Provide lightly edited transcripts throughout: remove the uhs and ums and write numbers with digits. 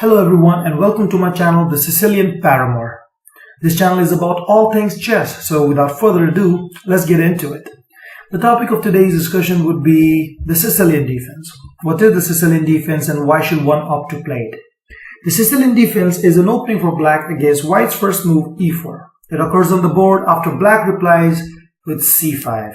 Hello everyone and welcome to my channel, the Sicilian Paramour. This channel is about all things chess, so without further ado, let's get into it. The topic of today's discussion would be the Sicilian defense. What is the Sicilian defense and why should one opt to play it? The Sicilian defense is an opening for black against white's first move, e4. It occurs on the board after black replies with c5.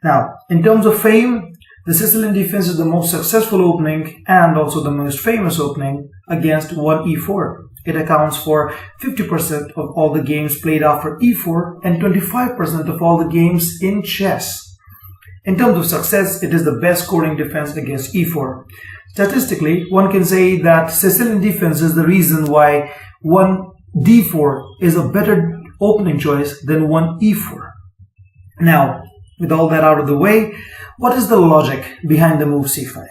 Now, in terms of fame, the Sicilian defense is the most successful opening and also the most famous opening against 1e4. It accounts for 50% of all the games played after e4 and 25% of all the games in chess. In terms of success, it is the best scoring defense against e4. Statistically, one can say that Sicilian defense is the reason why 1d4 is a better opening choice than 1e4. Now, with all that out of the way, what is the logic behind the move c5?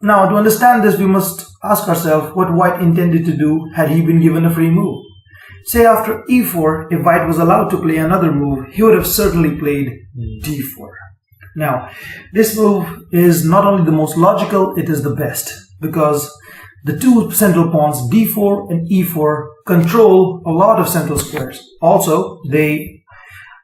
Now, to understand this, we must ask ourselves what white intended to do had he been given a free move. Say after e4, if white was allowed to play another move, he would have certainly played d4. Now, this move is not only the most logical, it is the best, because the two central pawns d4 and e4 control a lot of central squares. Also, they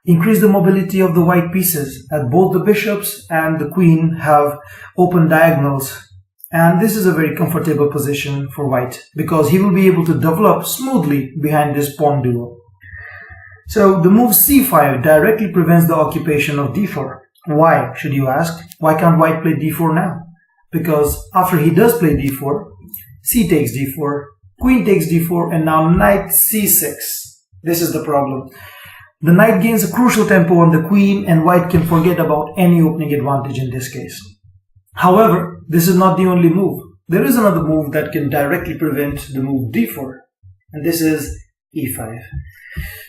increase the mobility of the white pieces, as both the bishops and the queen have open diagonals, and this is a very comfortable position for white because he will be able to develop smoothly behind this pawn duo. So the move c5 directly prevents the occupation of d4. Why, should you ask? Why can't white play d4 now? Because after he does play d4, c takes d4, queen takes d4, and now knight c6. This is the problem. The knight gains a crucial tempo on the queen and white can forget about any opening advantage in this case. However, this is not the only move. There is another move that can directly prevent the move d4, and this is e5.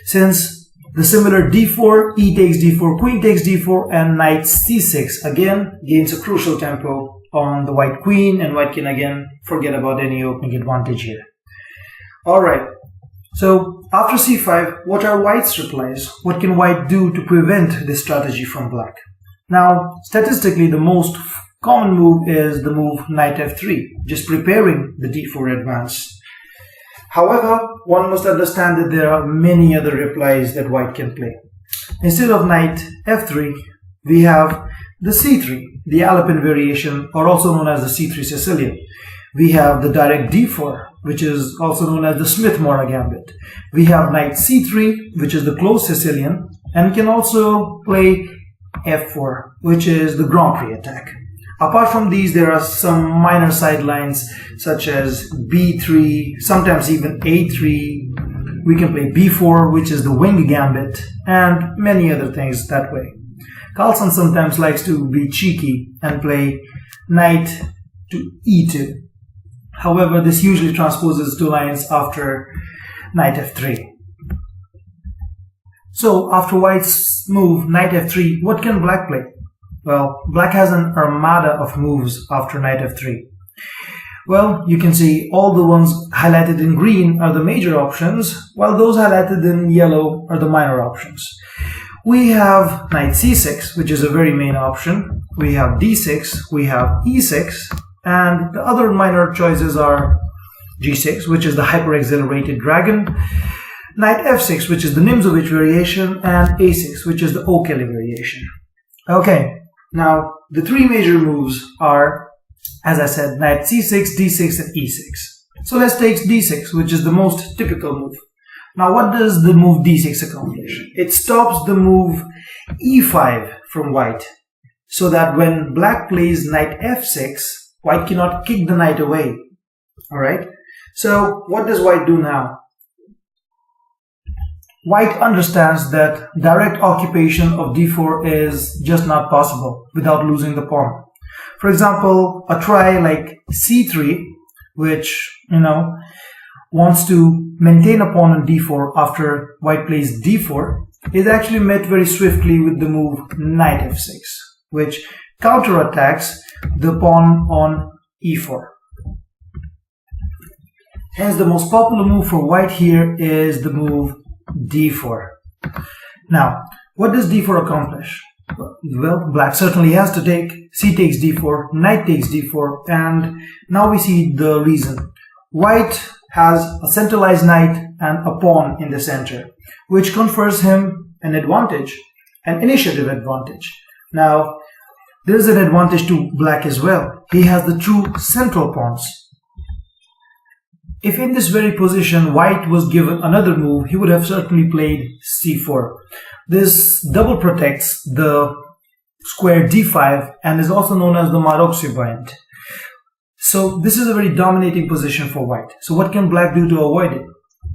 Since the similar d4, e takes d4, queen takes d4, and knight c6 again gains a crucial tempo on the white queen, and white can again forget about any opening advantage here. Alright. So, after c5, what are white's replies? What can white do to prevent this strategy from black? Now, statistically, the most common move is the move knight f3, just preparing the d4 advance. However, one must understand that there are many other replies that white can play. Instead of knight f3, we have the c3, the Alpine variation, or also known as the c3 Sicilian. We have the direct d4, which is also known as the Smith-Morra gambit. We have knight c3, which is the closed Sicilian, and can also play f4, which is the Grand Prix attack. Apart from these, there are some minor sidelines such as b3, sometimes even a3. We can play b4, which is the wing gambit, and many other things that way. Carlsen sometimes likes to be cheeky and play knight to e2. However, this usually transposes two lines after knight f3. So, after white's move, knight f3, what can black play? Well, black has an armada of moves after knight f3. Well, you can see all the ones highlighted in green are the major options, while those highlighted in yellow are the minor options. We have knight c6, which is a very main option. We have d6, we have e6, and the other minor choices are g6, which is the hyper-accelerated dragon, knight f6, which is the Nimzowitsch variation, and a6, which is the O'Kelly variation. Okay, now the three major moves are, as I said, knight c6, d6, and e6. So let's take d6, which is the most typical move. Now what does the move d6 accomplish? It stops the move e5 from white, so that when black plays knight f6, white cannot kick the knight away. Alright? So, what does white do now? White understands that direct occupation of d4 is just not possible without losing the pawn. For example, a try like c3, which, wants to maintain a pawn on d4 after white plays d4, is actually met very swiftly with the move knight f6, which counterattacks the pawn on e4. Hence, the most popular move for white here is the move d4. Now, what does d4 accomplish? Well, black certainly has to take c takes d4, knight takes d4, and now we see the reason. White has a centralized knight and a pawn in the center, which confers him an advantage, an initiative advantage. Now, there is an advantage to black as well. He has the two central pawns. If in this very position white was given another move, he would have certainly played c4. This double protects the square d5 and is also known as the Marokci point. So this is a very dominating position for white. So what can black do to avoid it?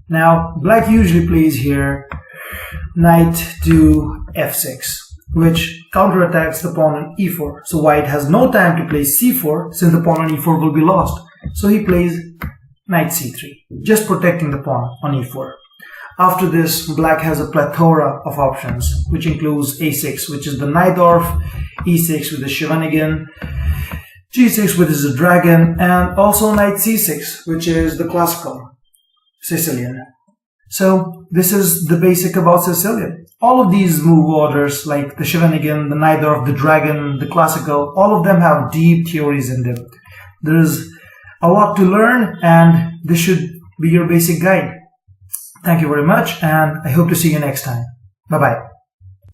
Now, black usually plays here knight to f6, which counterattacks the pawn on e4. So white has no time to play c4 since the pawn on e4 will be lost. So he plays knight c3, just protecting the pawn on e4. After this, black has a plethora of options, which includes a6, which is the Najdorf, e6 with the Scheveningen, g6 with the dragon, and also knight c6, which is the classical Sicilian. So this is the basic about Sicilian. All of these move orders, like the Scheveningen, the Najdorf, the dragon, the classical, all of them have deep theories in them. There is a lot to learn, and this should be your basic guide. Thank you very much, and I hope to see you next time. Bye-bye.